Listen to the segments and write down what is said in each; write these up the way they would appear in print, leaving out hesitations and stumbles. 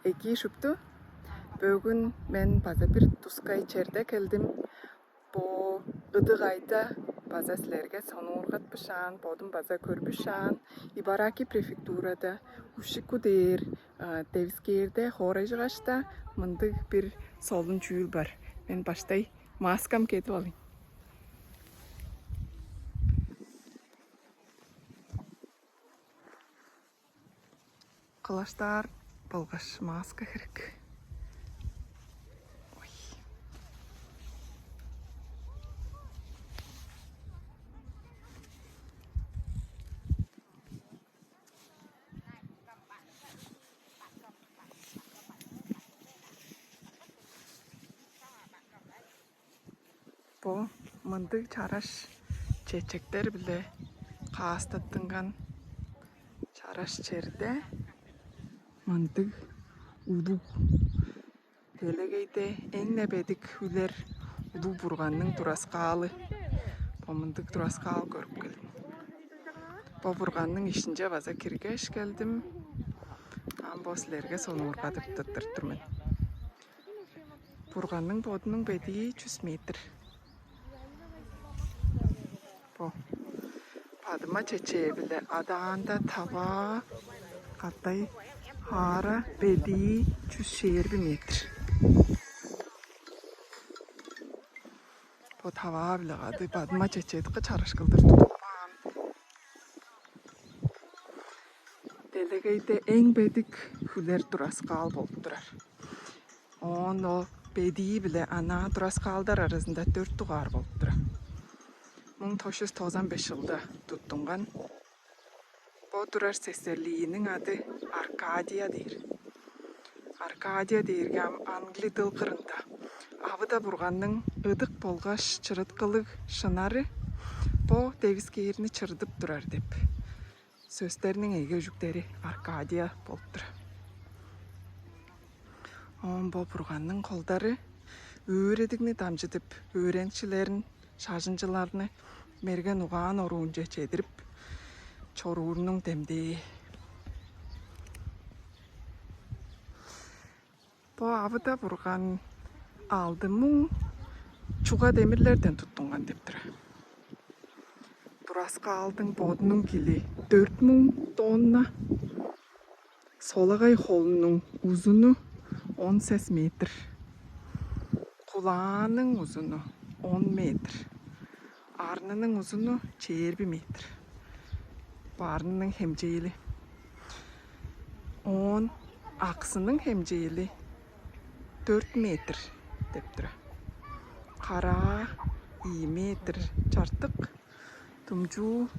эки шүптү. Бөгүн мен база бир тускай черде келдим. Бо ыдык айда база силерге сонуургатпышаан, бодун база көрбүшаан. Ибараки префектурада Ushiku дээр Девскээрде хоорайжыгашта мындык бир солун чүйүл бар. Мен баштай маскам кетип алайын. Кылаштар болгош маска керек. Бо мындык чараш чечектер биле каастаттынган чараш черде мындык улуу делегейде эң бедик хүлер улуу бурганның тураскаалы. Бо мындык тураскаал көрүп келдим. Бо бурганның ишинже база киргеш келдим. Бо силерге сонуургатып турмун. Бурганның бодунун бедиги 100 метр. Бо падыма чече биле адаанда Тыва каттай хара бедиги 120 метр. Бо Тыва биле кады падыма чечедикке чараш кылдырды. Делегейде эң бедик хүлер тураскаал болуп турар. Оно бедиги биле ана тураскаалдар арасында 4 тугаар болуп турар. 1995 жылда туттунган. Бо турар сесерлигинин ады Аркадия дейр. Аркадия дейрге англи тыл кырында. Авыда бурганның ыдык болгош чырыткылык шынары бо Девскээрни чырдып турар деп. Сөздерінің эге жүктері Аркадия болуп тура. Бо бурганның колдары өөредигни дамжытып, өөренчилерин, шажынчыларны мерген угаан оруунча чедирип, чоруурунун демдээ. Бо Авыда бурган алдымын чуга демирлерден туттунган деп тура. Тураскаалдың бодунун кили 4000 тонна. Солагай холунун узуну 18 метр. Кулаанын узуну 10 метр. Арнынын узуну 20 метр. Арнынын хемжейли 10, аксынын хемжейли 4 метр деп тура. Кара 2 метр чартык. Тумжу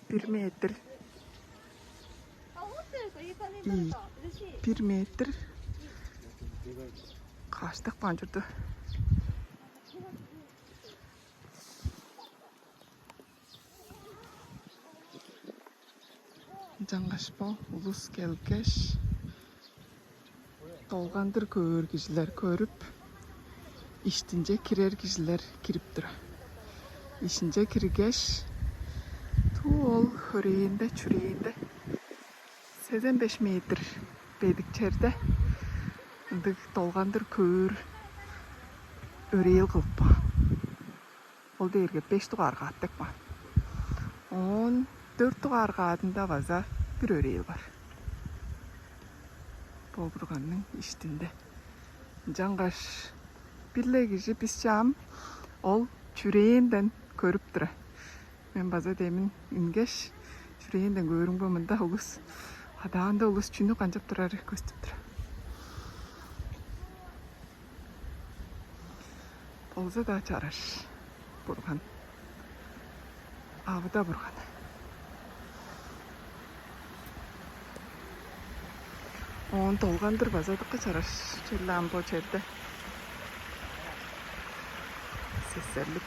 1 метр. 1 метр. Каштык банжырды. Жаңгашпа улус келгеш. Толгандыр көөр кишилер көрүп, иштинже кирер кишилер кирип тура. Ишинже киргеш, туол хоорайында чүрейинде 85 метр бедик черде. Ындык толгандыр көөр өрейил кылып. Ол дээрге 5 тугарга аттык бар. 14 тугарга адында база бир өрейил бар. Бо бурганның иштинде. Жаңгаш билле киши писчам ол чүрейинден көрүп тура. Мен база демин ингеш чүрейинден көрүнгбө мында улус. Адаанда улус чүнү канчап турар көстүп тура. Болзо да чараш бурган. Авыда бурган. Он толгандыр базадыкка чараш челлам бо черде. Сесерлик.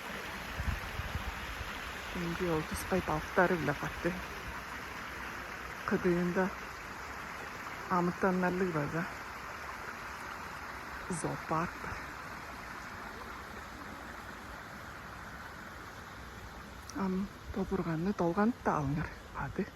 Инди ол туспай балыктары биле катты. Кыдыында амыттаннарлык база. Зоопарк бар. Бо бурганны толганып да алыңар ады.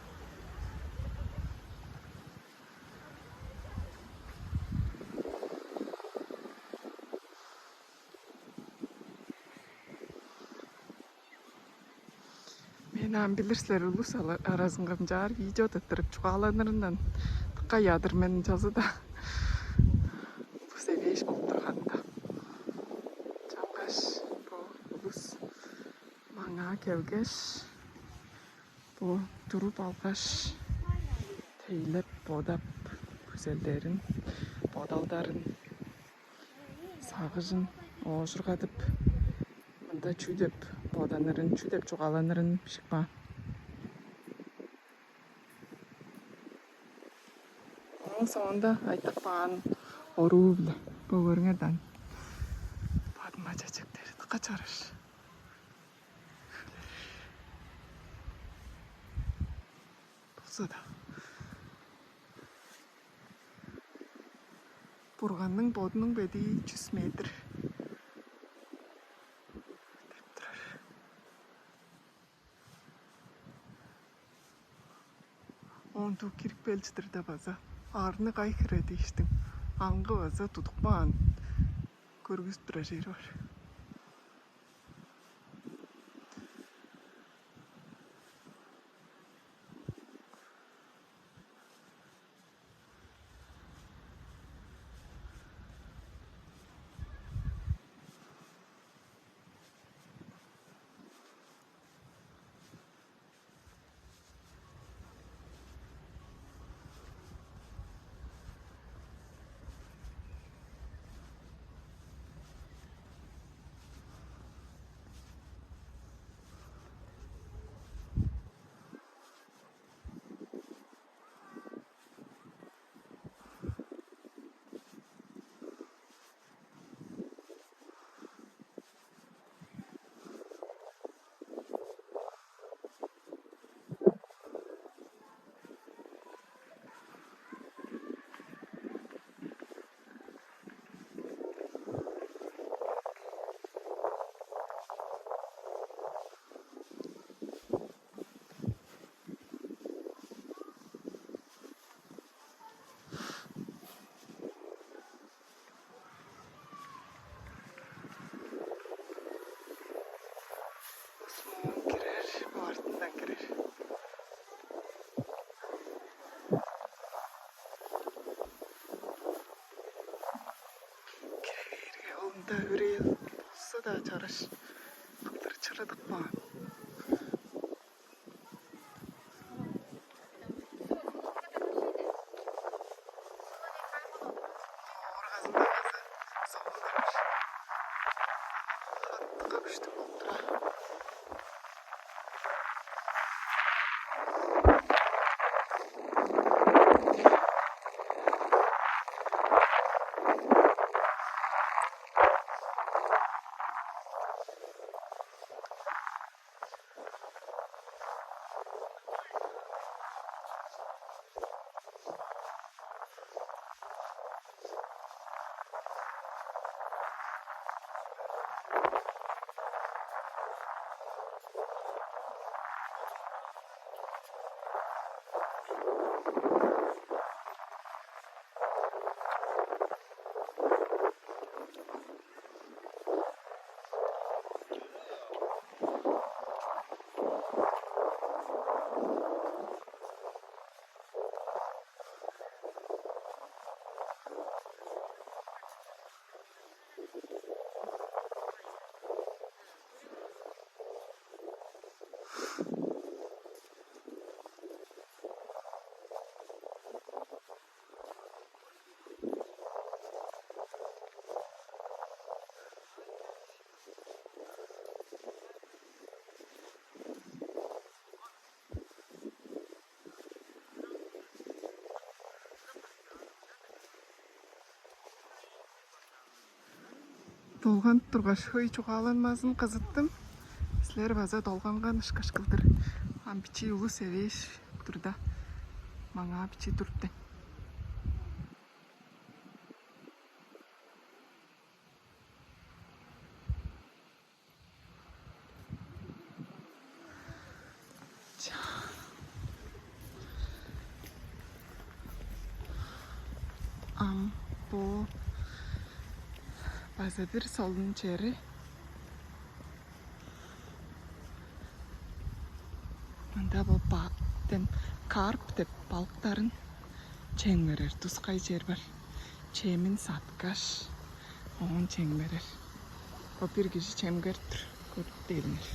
Менен билирсилер улус арасынга жаар видео таптырып чугааланырынан тыкка ядыр менин жазыда улус эбеш болуп турганда жалгаш бу улус мага келгеш бу туруп алгаш тейлеп бодап көзелдерин бодалдарын сагыжын оожургатып мында чүйдөп боданырын чүйдөп чугааланырын бишикпа. Onun sonunda aytık bağın oruğu bile. Bu görünürden. Badıma çiçekleri tıka çarır. Bolsa da. Бурганның бодының беди 100 метр. Онту кирик белчидирде база. Арны кайкыра дейштің. Аңғы база тудукпаан. Көргүз тура жери бар. Da üreği olsa da çarış. Kıptır çırıdık mı? Долған тұрғаш хой чуғаланмасын қызыттым. Сілер база долғанған ұшқаш қылдыр. Ампичи ұлы сәвеш тұрда. Маңа апичи тұрды. Bu bazı bir solun içeri карп деп балықтарын чең берер. Тускай жер бар. Чемин саткаш. Оғын чең берер. О bir kişi çemgerdir. Көріп дейінер.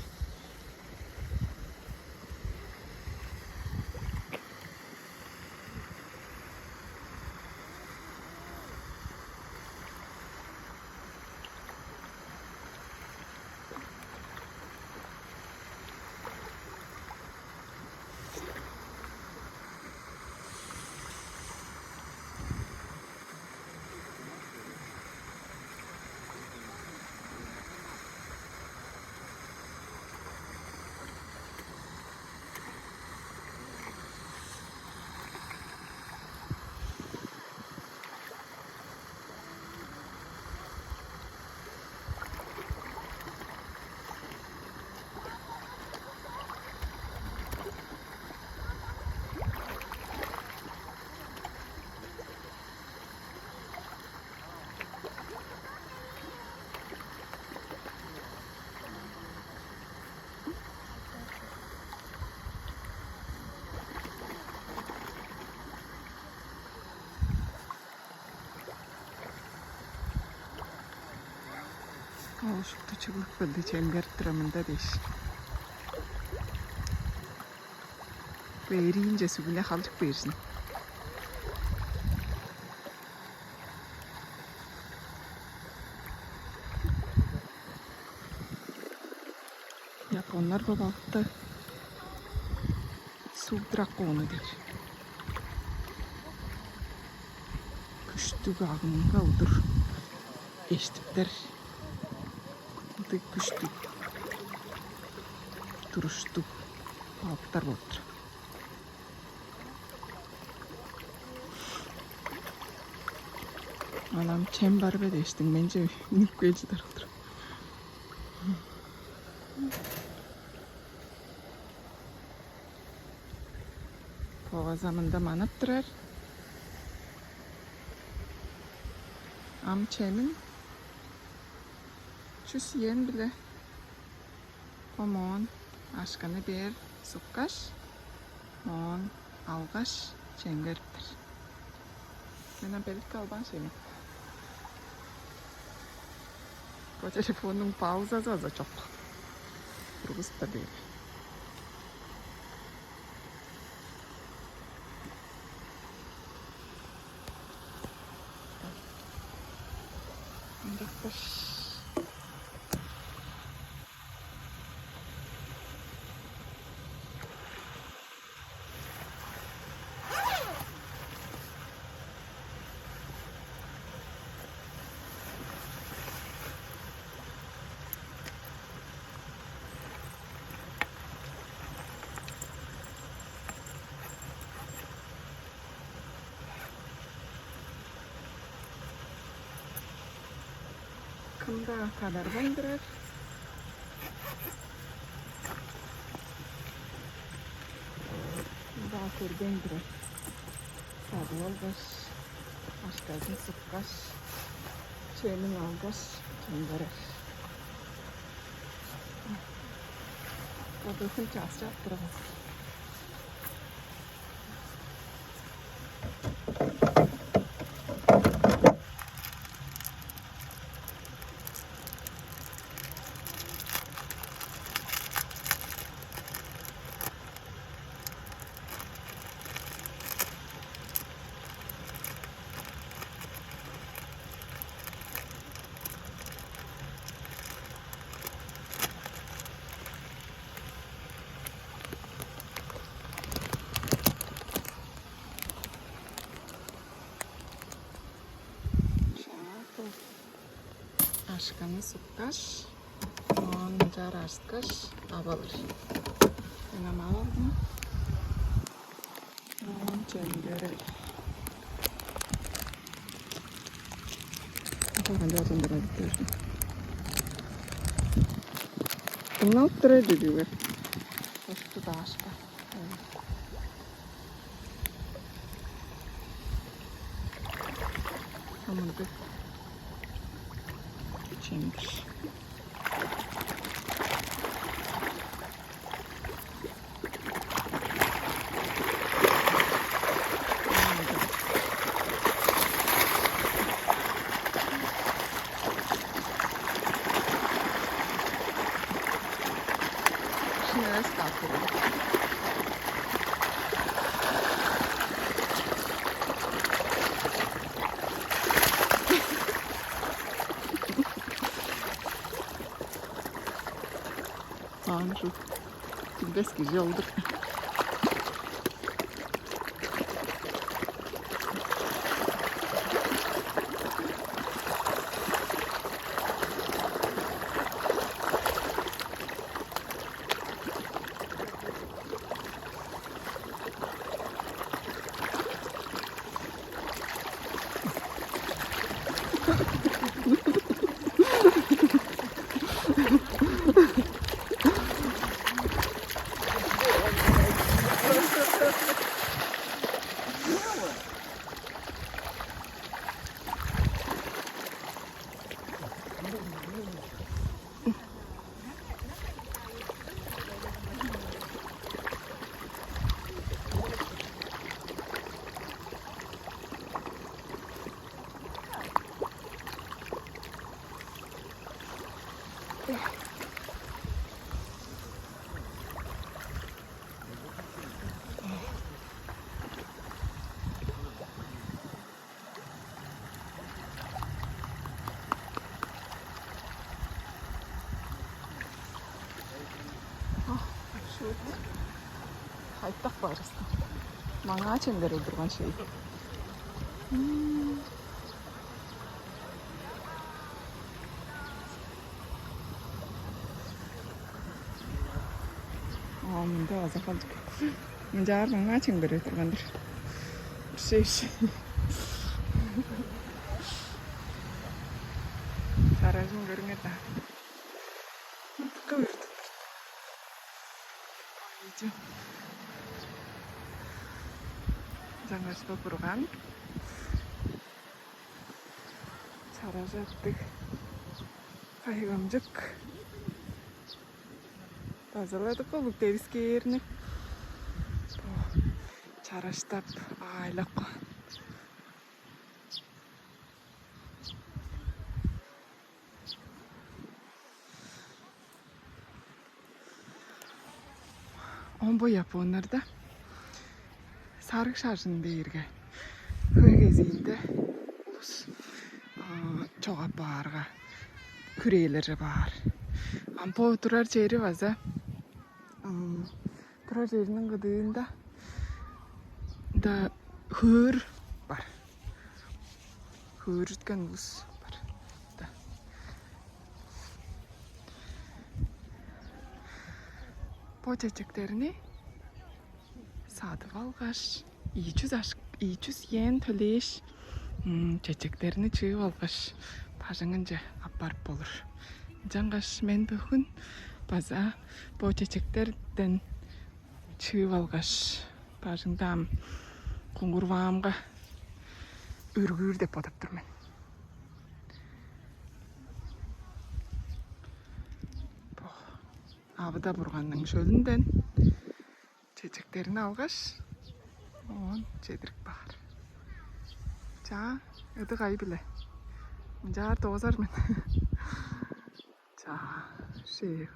Oşukta çıkılık bildi çemgerttiramında deyiş. Bu eriyince sübüne kalıcık buyursun. Japonlar bu balıkta su drakonu der. Күштүк агымга удур эчтиптер. Күштүк туруштук балыктар болуп тур. Анам чем бар бе дештиң, менче минип келжидер отур. Пога заманда манып турар. Am çemin şu siyen bile omon aşkını bir sukkaş on algaş çengeriptir. Mena belik kalban şeyim. Bu telefonun pauzası az çok. Burgusta değil. Kımda kadar bandırar. Bakır bandırar. Sadı olgaş. Aşkazın sıkkaş. Çemin algaş. Çengerer. O bakın çası yaptıramaz. Aşkını sıkkaş, oncar aşkaş, avalır. Benim avaldım. On çengerer. Bakın yazın biraz gördüm. Bundan oturaydı diyor. Üstü da aşka. Tamamdır. Çemir. Хан şu eski yoldur. Haytak barısı. Bana çember öldürgen şey. Mında azı kaldık. Mıncar bana çember öldürgendir. Şey. Sarajın görünür de. Kıvırdı. Жаңашта Бурган. Саражаттық қайғамжық. Тазаладық олық дәріскеріні. Чараштап айлақ. Ombo Японларда sarık şarjını değirge. Köy geziyinde çoğa bağırga. Küreylere bağır. Ampo turar çeyri vaza. Turar çeyrinin gıdığında da hır var. Hır ütken buz var. Bu çiçeklerini satıp alğaş, 200 yen töleş, çiçeklerini çığıp alğaş, paşыңınca aparıp olur. Жаңғаш мен бүгін база bu çiçeklerden çığıp alğaş, paşыңdam қоңғырвамға үргүр деп отап тұрмын. Авыда Бурганның шөлінден çiçeklerini alğaş, on çedirik bağır. Ça, ödü gay bile. Jar tozar men. Ça, şey.